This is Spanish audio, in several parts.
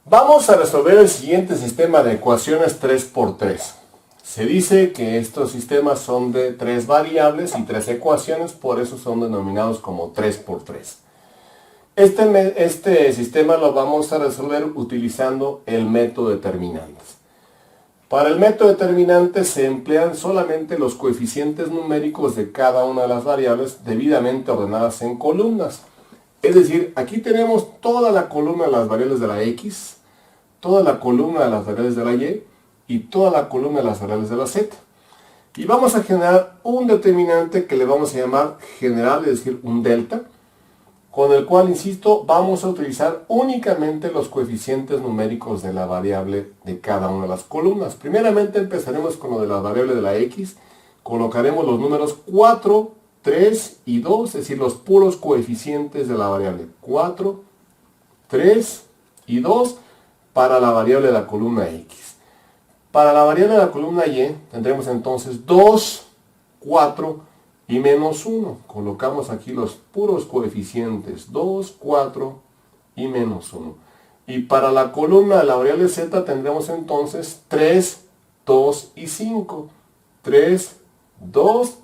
Vamos a resolver el siguiente sistema de ecuaciones 3 por 3. Se dice que estos sistemas son de 3 variables y 3 ecuaciones, por eso son denominados como 3 por 3. Este sistema lo vamos a resolver utilizando el método determinantes. Para el método determinante se emplean solamente los coeficientes numéricos de cada una de las variables debidamente ordenadas en columnas. Es decir, aquí tenemos toda la columna de las variables de la X, toda la columna de las variables de la Y toda la columna de las variables de la Z. Y vamos a generar un determinante que le vamos a llamar general, es decir, un delta, con el cual, insisto, vamos a utilizar únicamente los coeficientes numéricos de la variable de cada una de las columnas. Primeramente empezaremos con lo de la variable de la X, colocaremos los números 4, 3 y 2, es decir, los puros coeficientes de la variable 4, 3 y 2 para la variable de la columna X. Para la variable de la columna Y tendremos entonces 2, 4 y menos 1. Colocamos aquí los puros coeficientes 2, 4 y menos 1. Y para la columna de la variable Z tendremos entonces 3, 2 y 5. 3, 2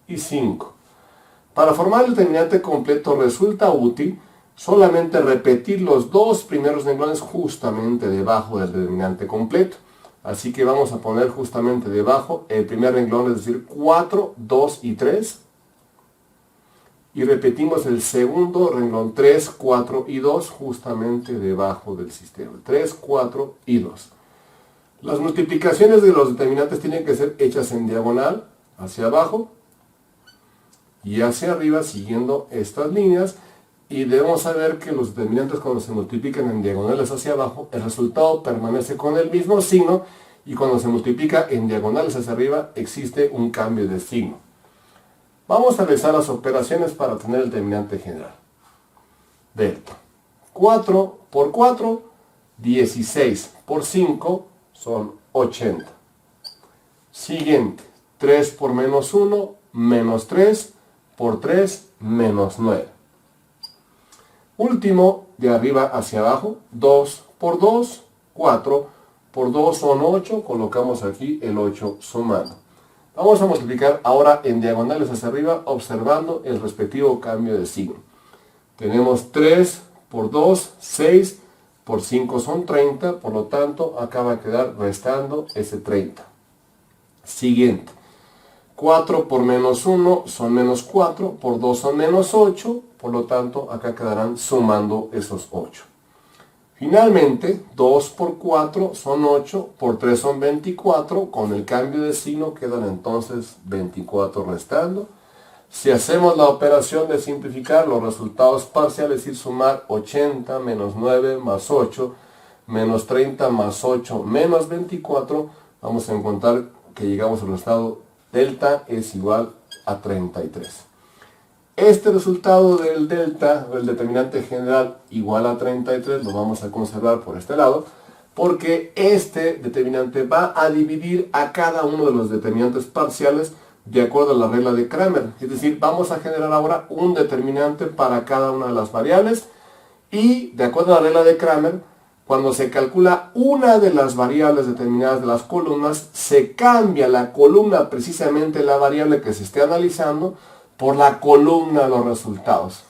y 5. Para formar el determinante completo resulta útil solamente repetir los dos primeros renglones justamente debajo del determinante completo. Así que vamos a poner justamente debajo el primer renglón, es decir, 4, 2 y 3. Y repetimos el segundo renglón, 3, 4 y 2, justamente debajo del sistema. 3, 4 y 2. Las multiplicaciones de los determinantes tienen que ser hechas en diagonal, hacia abajo y hacia arriba, siguiendo estas líneas. Y debemos saber que los determinantes, cuando se multiplican en diagonales hacia abajo, el resultado permanece con el mismo signo, y cuando se multiplica en diagonales hacia arriba existe un cambio de signo. Vamos a realizar las operaciones para obtener el determinante general. Delta. 4 por 4, 16 por 5 son 80. Siguiente. 3 por menos 1, menos 3 por 3, menos 9. Último, de arriba hacia abajo, 2 por 2, 4 por 2 son 8, colocamos aquí el 8 sumando. Vamos a multiplicar ahora en diagonales hacia arriba, observando el respectivo cambio de signo. Tenemos 3 por 2, 6, por 5 son 30, por lo tanto acá va a quedar restando ese 30. Siguiente. 4 por menos 1 son menos 4, por 2 son menos 8, por lo tanto acá quedarán sumando esos 8. Finalmente, 2 por 4 son 8, por 3 son 24, con el cambio de signo quedan entonces 24 restando. Si hacemos la operación de simplificar los resultados parciales, es decir, sumar 80 menos 9 más 8, menos 30 más 8 menos 24, vamos a encontrar que llegamos al resultado delta es igual a 33. Este resultado del delta, el determinante general igual a 33, lo vamos a conservar por este lado, porque este determinante va a dividir a cada uno de los determinantes parciales de acuerdo a la regla de Cramer. Es decir, vamos a generar ahora un determinante para cada una de las variables, y de acuerdo a la regla de Cramer, cuando se calcula una de las variables determinadas de las columnas, se cambia la columna, precisamente la variable que se esté analizando, por la columna de los resultados.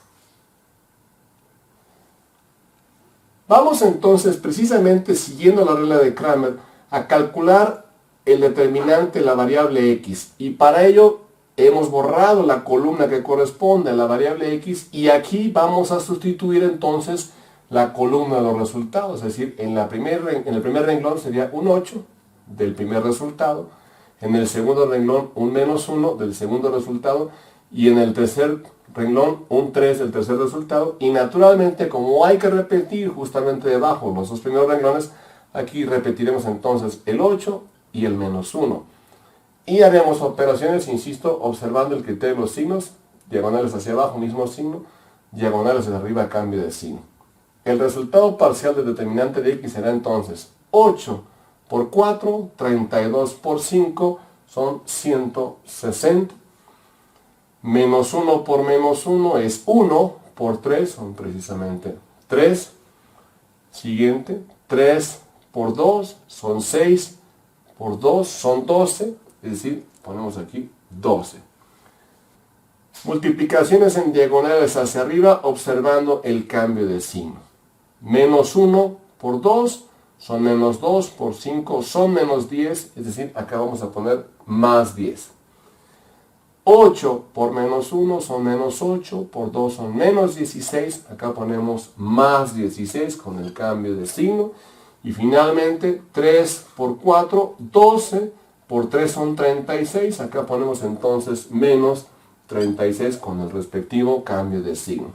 Vamos entonces, precisamente siguiendo la regla de Cramer, a calcular el determinante de la variable X. Y para ello hemos borrado la columna que corresponde a la variable X, y aquí vamos a sustituir entonces la columna de los resultados. Es decir, en el primer renglón sería un 8 del primer resultado, en el segundo renglón un menos 1 del segundo resultado, y en el tercer renglón un 3 del tercer resultado. Y naturalmente, como hay que repetir justamente debajo los dos primeros renglones, aquí repetiremos entonces el 8 y el menos 1. Y haremos operaciones, insisto, observando el criterio de los signos, diagonales hacia abajo, mismo signo, diagonales hacia arriba, cambio de signo. El resultado parcial del determinante de X será entonces 8 por 4, 32 por 5, son 160. Menos 1 por menos 1 es 1, por 3 son precisamente 3. Siguiente, 3 por 2 son 6, por 2 son 12, es decir, ponemos aquí 12. Multiplicaciones en diagonales hacia arriba observando el cambio de signo. Menos 1 por 2 son menos 2, por 5 son menos 10, es decir, acá vamos a poner más 10. 8 por menos 1 son menos 8, por 2 son menos 16, acá ponemos más 16 con el cambio de signo. Y finalmente 3 por 4, 12, por 3 son 36, acá ponemos entonces menos 36 con el respectivo cambio de signo.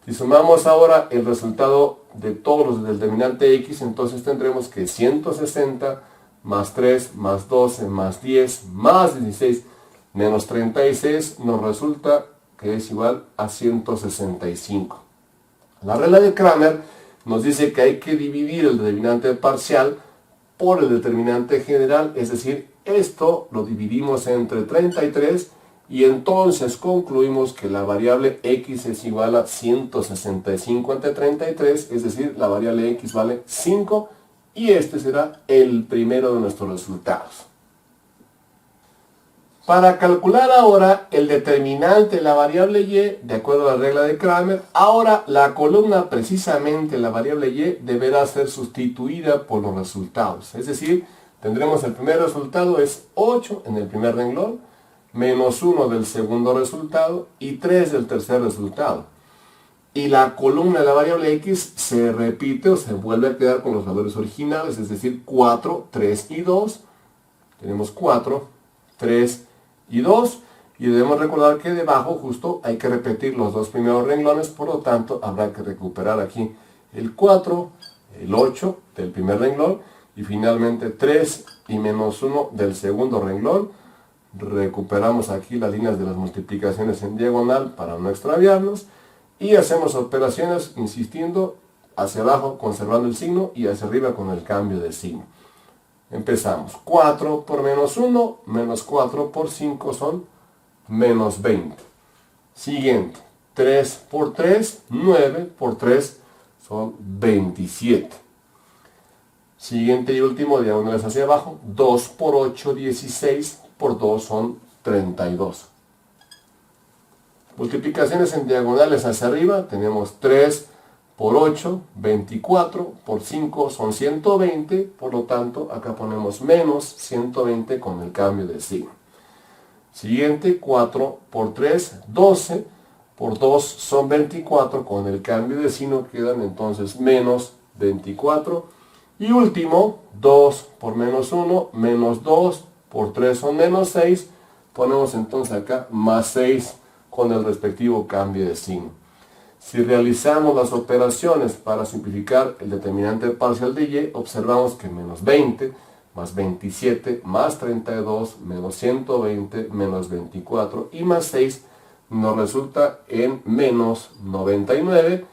Si sumamos ahora el resultado de todos los del determinante x, entonces tendremos que 160 más 3 más 12 más 10 más 16 menos 36 nos resulta que es igual a 165. La regla de Cramer nos dice que hay que dividir el determinante parcial por el determinante general, es decir, esto lo dividimos entre 33 y entonces concluimos que la variable x es igual a 165 entre 33, es decir, la variable x vale 5 y este será el primero de nuestros resultados. Para calcular ahora el determinante de la variable y, de acuerdo a la regla de Cramer, ahora la columna precisamente la variable y deberá ser sustituida por los resultados. Es decir, tendremos el primer resultado es 8 en el primer renglón, menos 1 del segundo resultado y 3 del tercer resultado. Y la columna de la variable x se repite o se vuelve a quedar con los valores originales, es decir, 4, 3 y 2. Tenemos 4, 3 y 2, y debemos recordar que debajo justo hay que repetir los dos primeros renglones, por lo tanto habrá que recuperar aquí el 4, el 8 del primer renglón y finalmente 3 y menos 1 del segundo renglón. Recuperamos aquí las líneas de las multiplicaciones en diagonal para no extraviarnos y hacemos operaciones insistiendo hacia abajo conservando el signo y hacia arriba con el cambio de signo. Empezamos. 4 por menos 1, menos 4 por 5 son menos 20. Siguiente. 3 por 3, 9 por 3 son 27. Siguiente y último, diagonales hacia abajo. 2 por 8, 16, por 2 son 32. Multiplicaciones en diagonales hacia arriba. Tenemos 3 por 8, 24, por 5 son 120, por lo tanto acá ponemos menos 120 con el cambio de signo. Siguiente, 4 por 3, 12, por 2 son 24, con el cambio de signo quedan entonces menos 24. Y último, 2 por menos 1, menos 2, por 3 son menos 6, ponemos entonces acá más 6 con el respectivo cambio de signo. Si realizamos las operaciones para simplificar el determinante parcial de y, observamos que menos 20, más 27, más 32, menos 120, menos 24 y más 6 nos resulta en menos 99.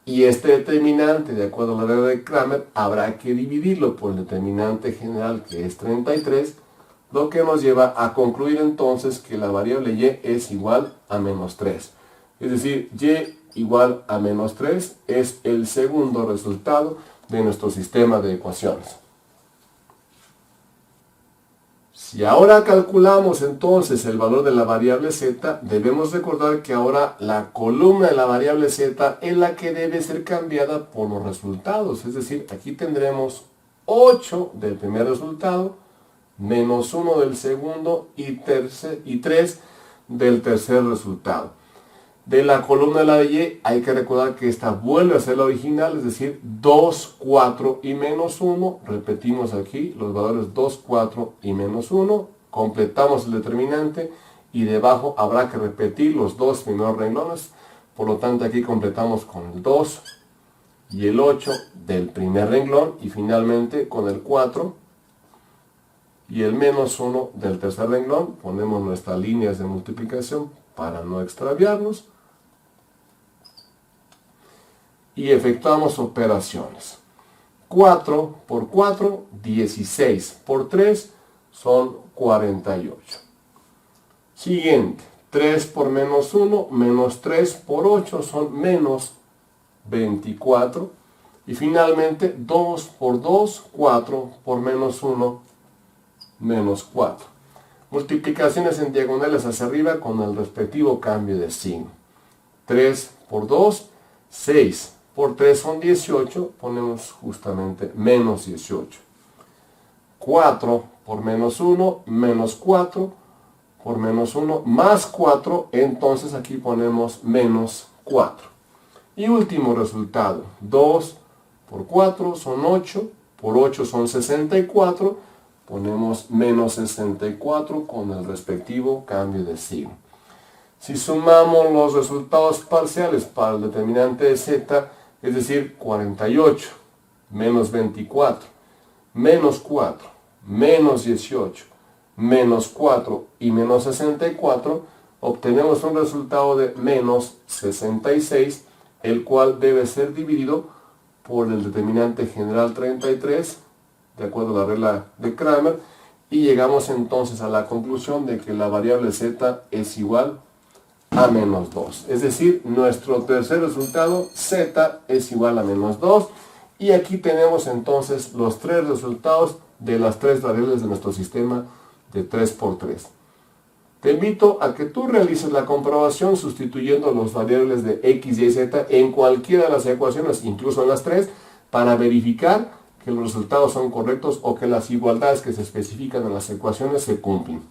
Y este determinante, de acuerdo a la regla de Cramer, habrá que dividirlo por el determinante general que es 33, lo que nos lleva a concluir entonces que la variable y es igual a menos 3. Es decir, y igual a menos 3 es el segundo resultado de nuestro sistema de ecuaciones. Si ahora calculamos entonces el valor de la variable z, debemos recordar que ahora la columna de la variable z es la que debe ser cambiada por los resultados. Es decir, aquí tendremos 8 del primer resultado, menos 1 del segundo y 3 del tercer resultado. De la columna de la de y hay que recordar que esta vuelve a ser la original, es decir, 2, 4 y menos 1. Repetimos aquí los valores 2, 4 y menos 1. Completamos el determinante y debajo habrá que repetir los dos primeros renglones. Por lo tanto, aquí completamos con el 2 y el 8 del primer renglón y finalmente con el 4 y el menos 1 del tercer renglón. Ponemos nuestras líneas de multiplicación para no extraviarnos. Y efectuamos operaciones. 4 por 4, 16 por 3 son 48. Siguiente, 3 por menos 1, menos 3 por 8 son menos 24. Y finalmente 2 por 2, 4 por menos 1, menos 4. Multiplicaciones en diagonales hacia arriba con el respectivo cambio de signo. 3 por 2, 6 por 3 son 18, ponemos justamente menos 18. 4 por menos 1, menos 4 por menos 1, más 4, entonces aquí ponemos menos 4. Y último resultado, 2 por 4 son 8, por 8 son 64, ponemos menos 64 con el respectivo cambio de signo. Si sumamos los resultados parciales para el determinante de z, es decir, 48, menos 24, menos 4, menos 18, menos 4 y menos 64, obtenemos un resultado de menos 66, el cual debe ser dividido por el determinante general 33, de acuerdo a la regla de Cramer, y llegamos entonces a la conclusión de que la variable z es igual a menos 2. Es decir, nuestro tercer resultado, z es igual a menos 2, y aquí tenemos entonces los tres resultados de las tres variables de nuestro sistema de 3×3. Te invito a que tú realices la comprobación sustituyendo las variables de x, y, z en cualquiera de las ecuaciones, incluso en las tres, para verificar que los resultados son correctos o que las igualdades que se especifican en las ecuaciones se cumplen.